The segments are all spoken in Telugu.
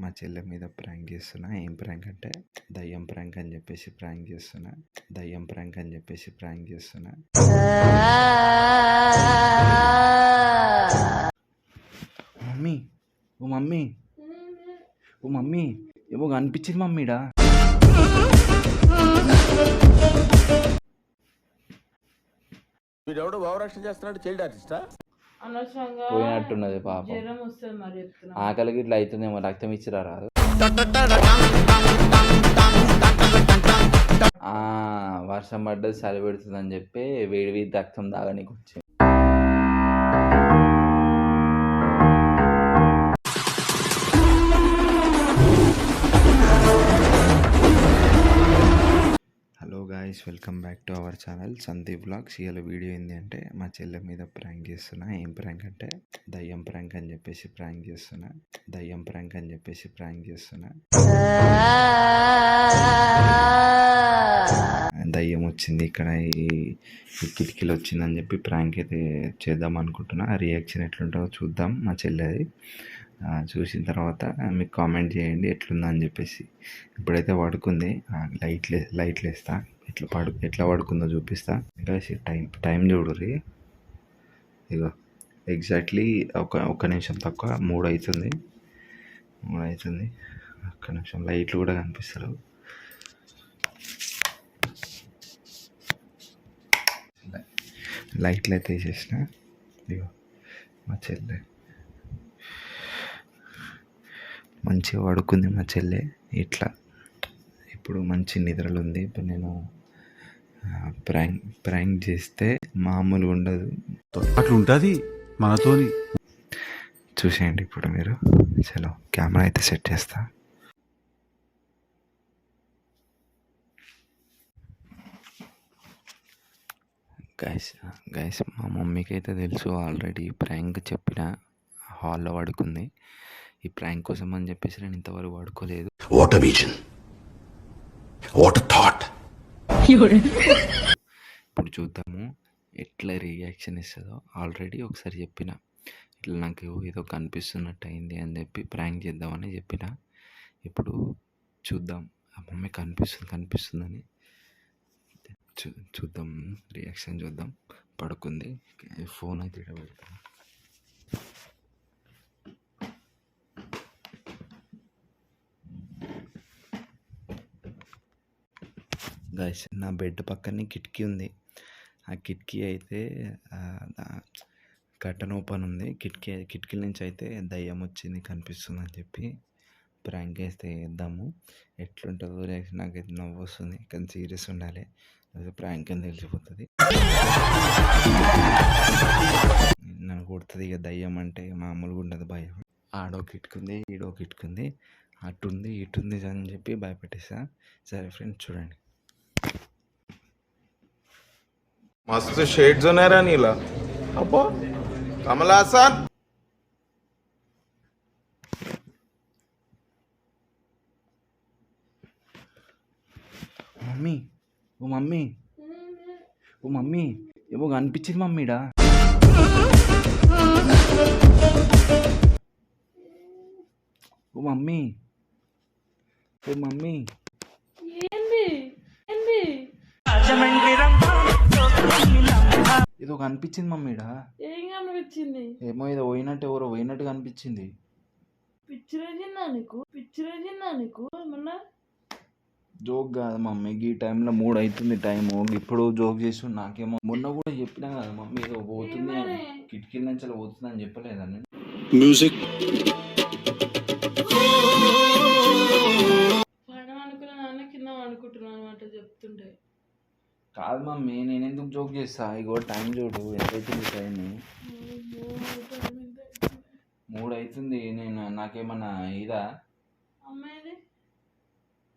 మా చెల్లె మీద ప్రాంక్ చేస్తున్నా. ఏం ప్రాంక్ అంటే దయ్యం ప్రాంక్ అని చెప్పేసి ప్రాంక్ చేస్తున్నా. మమ్మీ ఓ మమ్మీ ఏమో కనిపించింది మమ్మీడా. వీడెవడో భావరక్షణ చేస్తున్నాడు, చైల్డ్ ఆర్టిస్టా? పోయినట్టున్నది పాపం. ఆకలికి ఇట్లా అవుతుందేమో, రక్తం ఇచ్చిరా రాదు. వర్షం పడ్డది, చలి పెడుతుందని చెప్పి వేడి వేడి రక్తం తాగనీకి వచ్చింది. Hello guys, welcome back to our channel Sandeep vlogs. ఇవాళ వీడియో ఏంటి అంటే మా చెల్లె మీద ప్రాంక్ చేస్తున్నా. ఏం ప్రాంక్ అంటే దయ్యం ప్రాంక్ అని చెప్పేసి ప్రాంక్ చేస్తున్నా. దయ్యం వచ్చింది ఇక్కడ, ఈ కిటికీలు వచ్చిందని చెప్పి ప్రాంక్ అయితే చేద్దాం అనుకుంటున్నా. రియాక్షన్ ఎట్లుంటుందో చూద్దాం మా చెల్లెది. చూసిన తర్వాత మీకు కామెంట్ చేయండి ఎట్లుందని చెప్పేసి. ఇప్పుడైతే పడుకుంది, లైట్లు వేస్తా, ఎట్లా పడుకుందో చూపిస్తా. ఇంకా టైం చూడుర్రి. ఇగో ఎగ్జాక్ట్లీ ఒక నిమిషం తక్కువ 3 అవుతుంది. ఒక్క నిమిషం, లైట్లు కూడా కనిపిస్తారు. లైట్లు అయితే వేసేసిన. ఇగో మా చెల్లె మంచిగా పడుకుంది. మా చెల్లె ఇట్లా ఇప్పుడు మంచి నిద్రలు ఉంది. ఇప్పుడు నేను ప్రాంక్ చేస్తే మామూలుగా ఉండదు, అట్లా ఉంటుంది మనతోని. చూసేయండి ఇప్పుడు మీరు. చలో కెమెరా అయితే సెట్ చేస్తా. గైస్ మా మమ్మీకి అయితే తెలుసు ఆల్రెడీ. ప్రాంక్ చెప్పిన హాల్లో పడుకుంది. ఈ ప్రాంక్ కోసం అని చెప్పేసి నేను ఇంతవరకు పడుకోలేదు. What a vision, what a thought. ఇప్పుడు చూద్దాము ఎట్లా రియాక్షన్ ఇస్తుందో. ఆల్రెడీ ఒకసారి చెప్పిన ఇట్లా నాకు ఏదో కనిపిస్తున్నట్టు అయింది అని చెప్పి ప్రాంక్ చేద్దామని చెప్పిన. ఇప్పుడు చూద్దాం ఆ మమ్మీ కనిపిస్తుందని చూద్దాం, రియాక్షన్ చూద్దాం. పడుకుంది, ఫోన్ అయితే పెడతాను. గైస్, నా బెడ్ పక్కనే కిటికీ ఉంది. ఆ కిటికీ అయితే కర్టన్ ఓపెన్ ఉంది. కిటికీల నుంచి అయితే దయ్యం వచ్చింది కనిపిస్తుంది అని చెప్పి ప్రాంక్ వేస్తే వేద్దాము. ఎట్లుంటుందో రియాక్షన్. నాకైతే నవ్వు వస్తుంది, కానీ సీరియస్ ఉండాలి, ప్రాంక్ అని తెలిసిపోతుంది. నన్ను కొడుతుంది ఇక. దయ్యం అంటే మామూలుగా ఉండదు భయం. ఆడో కిట్టుకుంది, ఈడో కిట్టుకుంది, అటుంది ఇటుంది అని చెప్పి భయపెట్టేసా. సరే ఫ్రెండ్స్ చూడండి. मस्त शेड्स होणार नीला अप्पा कमला हसन. మమ్మీ ఏమో కనిపించింది మమ్మీడా. ఓ మమ్మీ ఏదో కనిపించింది మమ్మీడా. ఏం కనిపించింది? ఏమో ఏదో ఎవరో పోయినట్టు కనిపించింది. పిచ్చిరేజిందా నీకు ఏమన్నా? జోక్ కాదు మమ్మీ, ఈ టైంలో 3 అవుతుంది టైము. ఇప్పుడు జోక్ చేసి నాకేమో మొన్న కూడా చెప్పినా కదా మమ్మీ ఏదో పోతుంది, కిటికీల నుంచి అలా పోతుంది అని చెప్పలేదా నేను? మ్యూజిక్ పైన అనుకున్న నాన్న కింద అనుకుంటున్నాను అనమాట చెప్తుంటే. కాదు మమ్మీ, నేను ఎందుకు జోక్ చేస్తా. ఇగో టైం చూడు ఎంతైతుంది. టైం 3 అవుతుంది. నాకేమన్నా ఇదా?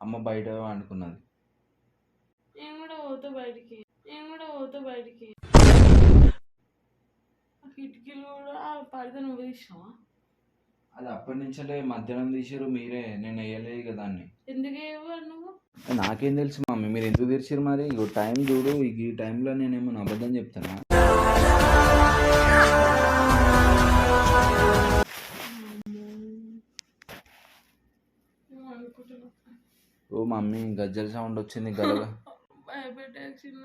అమ్మ బయట అనుకున్నది. నేను కూడా పోతా బయటికి. కిటికీలు కూడా పడితే నువ్వు తీసినావా? అది అప్పటి నుంచే మధ్యాహ్నం తీసారు మీరే, నేను వేయలేదు కదా దాన్ని. ఎందుకు వేయవారు నువ్వు? నాకేం తెలుసు మమ్మీ, మీరు ఎందుకు తెరిచారు మరి. ఇగో టైం చూడు, ఈ టైంలో నేనేమన్నా అబద్ధం చెప్తానా? అనుకుంటున్నా. ఓ మమ్మీ గజ్జల సౌండ్ వచ్చింది గలగా. భయపెట్టాక చిన్న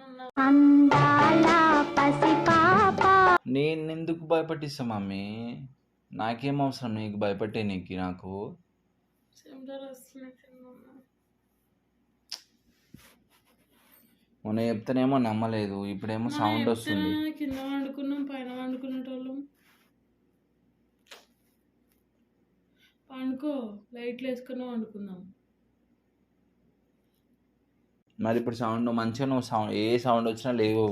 నేను ఎందుకు భయపట్టిస్తా మమ్మీ? నాకేం అవసరం నీకు భయపట్టే నీకు నాకు? చెమటలు వస్తున్నాయి చిన్న. మొన్న చెప్తేనేమో నమ్మలేదు, ఇప్పుడేమో సౌండ్ వస్తుంది. కింద వండుకున్నాం, పైన వండుకునేటోళ్ళం. పండుకో, లైట్లు వేసుకుని వండుకుందాం. మరి ఇప్పుడు సౌండ్ మంచిగా నువ్వు సౌండ్ ఏ సౌండ్ వచ్చినా లేవు.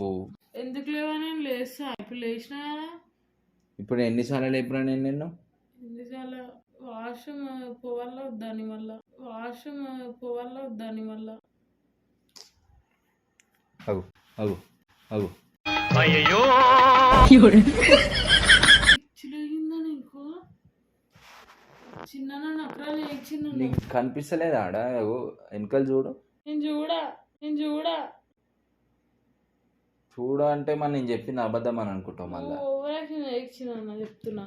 ఎందుకు లేవా? నేను లేస్తా. ఇప్పుడు లేచినా కదా. ఇప్పుడు ఎన్నిసార్లు లేపురా నేను నిన్ను? ఎన్నిసార్లు? వాష్రూమ్ పోవాలా వద్దాని వల్ల. వాష్రూమ్ పోవాలా వద్దాని వల్ల. అగు అగు అగు. పిచ్చిలేగిందా నీకు? చిన్న నకరాలు ఏడ్చిండు. నీకు కనిపిస్తలేదా ఆడ? వెనకాల చూడు. నేను చూడా చూడ అంటే మరి నేను చెప్పింది అబద్ధం అని అనుకుంటావు మళ్ళా. ఓవరాక్షన్ ఏడ్చిందన్న చెప్తున్నా.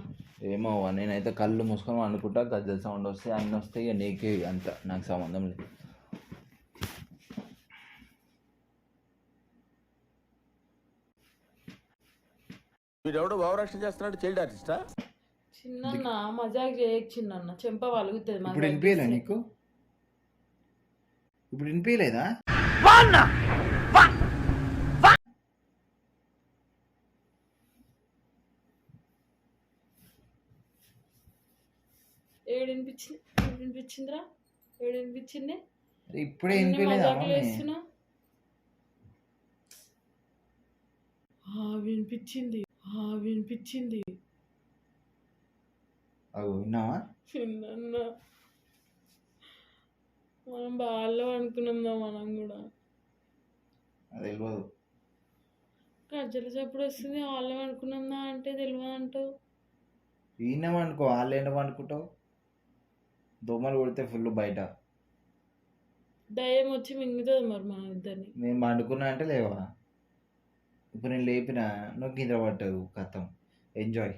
ఏమో నేనైతే కళ్ళు మూసుకొని అనుకుంటా, గజ్జల సౌండ్ వస్తే అన్నీ వస్తాయి, ఇక నీకే అంత, నాకు సంబంధం లేదు. వీడెవడో భావరక్షణ చేస్తున్నాడు, చైల్డ్ ఆర్టిస్టా? చిన్న మజాక్ చేయకు చిన్న, చెంప వలుగుతుంది. ఇప్పుడు వినిపించలే నీకు? ఇప్పుడు వినిపించలేదా? ఏడినిపించిందిరా? ఏడినిపించింది? ఇప్పుడే వినిపించలేదా? వినిపించింది. అవు విన్నావా? చిన్న మనం బాగా అనుకున్నాందా? మనం కూడా అది తెలియదు. గజ్జల చెప్పుడు వస్తుంది, వాళ్ళం అనుకున్నాందా అంటే తెలియదు అంటావు. ఈయనమనుకో, వాళ్ళు ఏంటమనుకుంటావు? దోమలు కొడితే ఫుల్ బయట దయ్యం వచ్చి మింగుతుంది మరి మన ఇద్దరిని. నేను పండుకున్నా అంటే లేవా? ఇప్పుడు నేను లేపిన నువ్వు నిద్ర పట్టదు, కథం. ఎంజాయ్.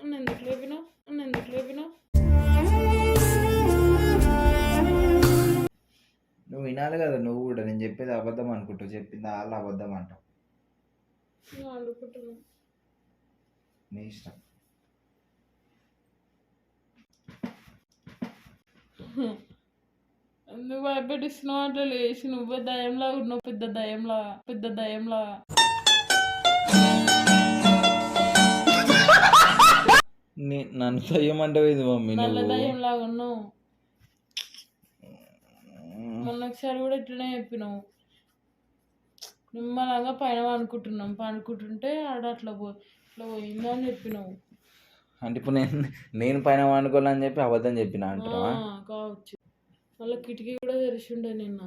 ఎందుకు లేపినావు? నువ్వు వినాలి కదా నువ్వు కూడా. నేను చెప్పేది అబద్ధం అనుకుంటావు, చెప్పింది వాళ్ళు అబద్ధం అంటావు. అనుకుంటున్నా. నీ ఇష్టం. ఎందుకు భయపెట్టిస్తున్నావు? అట్లా లేచి నువ్వే దయ్యంలా ఉన్నావు, పెద్ద దయ్యంలా. నన్ను దయ్యమంటే ఇది మమ్మీ. నల్ల దయ్యంలాగా ఉన్నావు. మొన్న ఒకసారి కూడా ఇట్లనే చెప్పినావు. నిమ్మలాగా పైన పండుకుంటుంటే ఆడ అట్లా పోయిందా అని చెప్పినావు. అంటే ఇప్పుడు నేను పైన వండుకోవాలని చెప్పి అబద్ధం చెప్పిన అంటున్నా కావచ్చు. మళ్ళీ కిటికీ కూడా తెరిచి ఉండే నిన్న.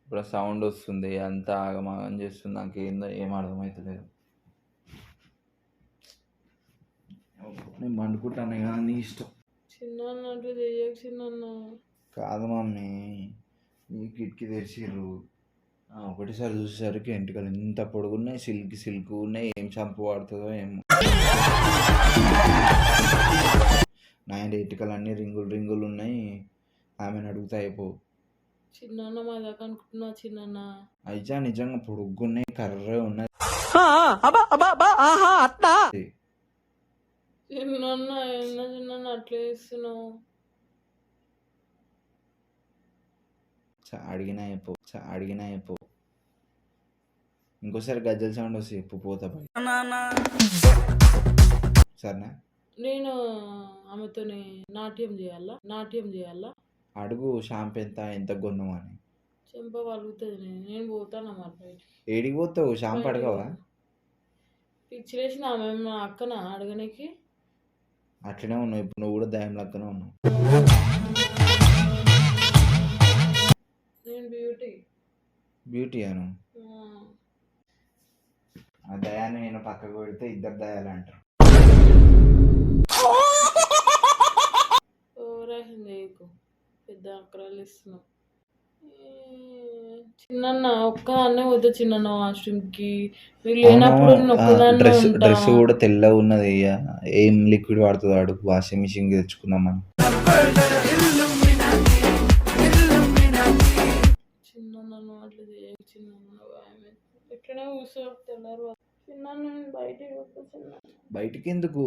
ఇప్పుడు సౌండ్ వస్తుంది, అంతా ఆగమాగం చేస్తుంది, నాకు ఏం అర్థమవుతలేదు. నేను పండుకుంటాను కదా, నీ ఇష్టం. చిన్న అన్నట్టు చెయ్యకు చిన్న. కాదు మమ్మీ, ఈ కిటికీ తెరిచిర్రు. ఒకటిసారి చూసేసరికి ఎంటికలు ఎంత పొడుగున్నాయి, సిల్క్ ఉన్నాయి. ఏం షాంపూ వాడుతుందో ఏమో. నా ఎంటికలు అన్నీ రింగులు ఉన్నాయి. ఆమెను అడుగుతా అయిపో. చిన్న మా దాకా అనుకుంటున్నా చిన్న. అయితే నిజంగా పొడుగున్నాయి, కర్ర ఉన్నాయి. చిన్న అట్లా చేస్తున్నావు. అడిగినా అయిపో. ఇంకోసారి గజ్జల సౌండ్ వస్తే చెప్పు, పోతా సరేనా? నేను ఆమెతో నాట్యం చేయాలా? అడుగు షాంపూ ఎంత కొన్నావు అని. చెంప వలుగుతుంది. నేను పోతాను మరి. ఏడికి పోతావు? షాంపూ అడగవా? పిచ్చి లేచిన ఆమె నా అక్కన అడగనికి. అట్లనే ఉన్నావు ఇప్పుడు, నువ్వు కూడా దయం లెక్కనే ఉన్నావు. నేను బ్యూటీ అను. ఆ దయాన్ని నేను పక్కకు పెడితే ఇద్దరు దయాలు అంటారు. ఓవరాక్షన్ చేయకు, పెద్ద అక్కరాలు ఇస్తున్నావు. చిన్న ఒక్కదాన్నే పోతా చిన్న వాష్రూమ్కి. మీరు లేనప్పుడు నేను ఒక్కదాన్నే డ్రెస్ ఉంటా. డ్రెస్ కూడా తెల్లగా ఉన్నది ఇక. ఏం లిక్విడ్ వాడుతుంది వాడు? వాషింగ్ మిషన్ తెచ్చుకుందామని. చిన్న నన్ను అట్లా చేయకు చిన్న, ఎట్లనే కూర్చో తెల్లారు. చిన్న నేను బయటికి పోతా చిన్న. బయటికి ఎందుకు?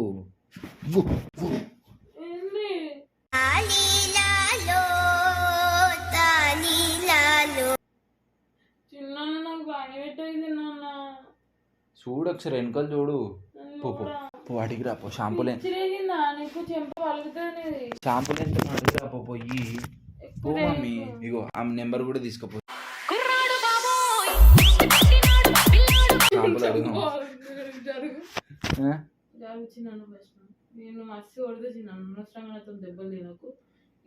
ఏంది చిన్న నాకు భయం పెట్టేది నాన్న. చూడు ఒకసారి వెనకాల చూడు. పో పో పో, అడిగి రా పో. షాంపూలు చిరేగిందా నీకు? చెంప పలుకుతుంది. షాంపూలు ఎంత అడిగి రా పో. పోయి పో మమ్మీ. ఇగో ఆమె నెంబర్ కూడా తీసుకుపో. షాంపూలు అడుగు. జరుగు ఆ? జరుగు చిన్న ఫస్ట్. నేను మస్తు కొడితే చిన్న అనవసరంగా నాతో దెబ్బలు తినకు.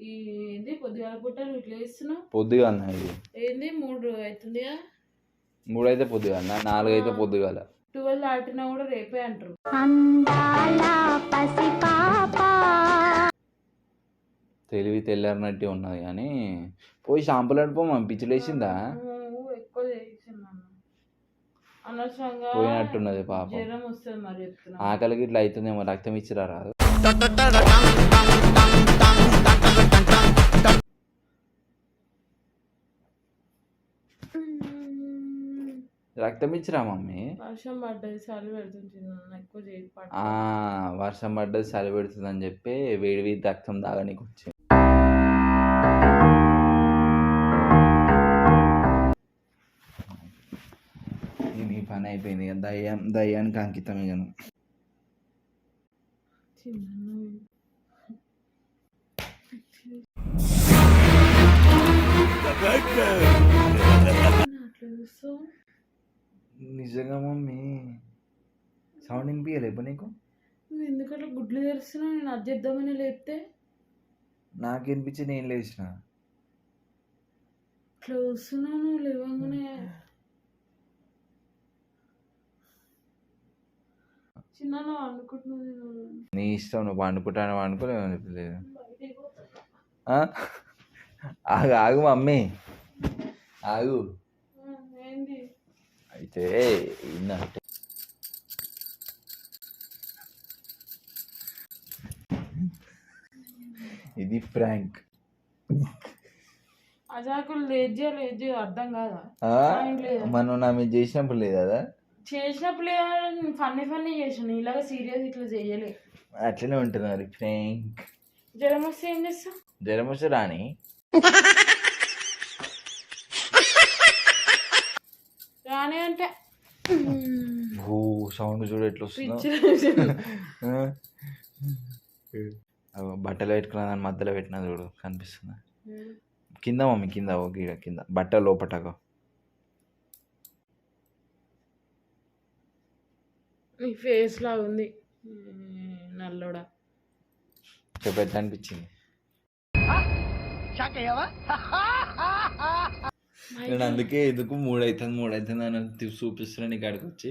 ఈ ఏంది పొద్దుగాల పుట్ట నువ్వు ఇట్లా వేస్తున్నావు? పొద్దుగాల ఇది ఏంది 3 అవుతుందిగా? 3 అయితే పొద్దుగాల, 4 అయితే పొద్దుగాల. 12 దాటినా కూడా రేపే అంటారు. తెలివి తెల్లారినట్టే ఉన్నది కానీ పోయి షాంపూలు అడిపో మమ్మీ. పిచ్చిలేసిందా? నువ్వు ఎక్కువ చేసినాను అనవసరంగా. పోయినట్టున్నది పాపం. జ్వరం వస్తుంది మరి చెప్తున్నా. ఆకలికి ఇట్లా అవుతుందేమో. రక్తం ఇచ్చిరా రాదు? రక్తం ఇచ్చిరా మమ్మీ. వర్షం పడ్డది చలి పెడుతుంది చిన్న, ఎక్కువ చేసి పట్టు. వర్షం పడ్డది చలి పెడుతుంది అని చెప్పి వేడి వేడి రక్తం తాగనీకి వచ్చింది. నీ పని అయిపోయింది ఇక. దయ్యానికి అంకితం ఇక. నిజంగా మమ్మీ సౌండ్ వినిపించలేపు నీకు? నువ్వు ఎందుకట్లా గుడ్లు తెరుస్తున్నావు? నేను అది చేద్దామని లేపితే నాకు వినిపించి నేను లేచిన. ఇట్లా వస్తున్నాను లేవంగానే. చిన్న అనుకుంటున్నాను. నీ ఇష్టం, నువ్వు వండుకుంటాను వండుకోలేదు. బయటికి పోతా. ఆగు ఆగు మమ్మీ, ఆగు. ఏంది అయితే ఏంటంటే ఇది ప్రాంక్. అజాకులు లేజీ అర్థం కాదా? మనం నా మీద చేసినప్పుడు లేదు కదా? చేసినప్పుడు ఫన్నీ చేసాను. ఇలాగ సీరియస్ ఇట్లా చేయలే. అట్లనే ఉంటుంది మరి ప్రాంక్. జ్వరం వస్తే ఏం చేస్తా? జ్వరం వస్తే రాని. రాని అంటే సౌండ్ చూడు ఎట్లా వస్తుందో. బట్టలు పెట్టుకున్నా దాని మధ్యలో పెట్టినా చూడు కనిపిస్తుందా? కింద మమ్మీ కింద, గీడ కింద బట్ట లోపటగా. నీ ఫేస్ లా ఉంది నల్లోడా. చెప్పేది అనిపించింది. నేను అందుకే ఎందుకు 3 అవుతుంది అని చూపిస్తున్నా నీకు అడిగి వచ్చి.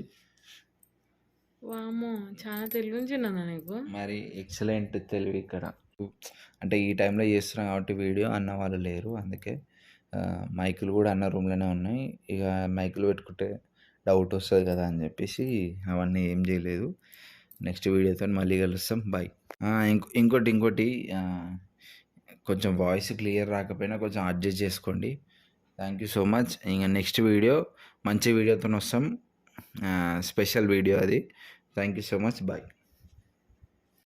వామో చాలా తెలివి చిన్న నీకు. మరి ఎక్సలెంట్ తెలివి ఇక్కడ. అంటే ఈ టైంలో చేస్తున్నాం కాబట్టి వీడియో అన్న వాళ్ళు లేరు, అందుకే మైకులు కూడా అన్న రూమ్లోనే ఉన్నాయి. ఇక మైకులు పెట్టుకుంటే డౌట్ వస్తుంది కదా అని చెప్పేసి అవన్నీ ఏం చేయలేదు. నెక్స్ట్ వీడియోతో మళ్ళీ కలుస్తాం. బాయ్. ఇంకోటి కొంచెం వాయిస్ క్లియర్ రాకపోయినా కొంచెం అడ్జస్ట్ చేసుకోండి. Thank you so much. ఇంకా నెక్స్ట్ వీడియో మంచి వీడియోతో వస్తాం, స్పెషల్ వీడియో అది. Thank you so much. Bye.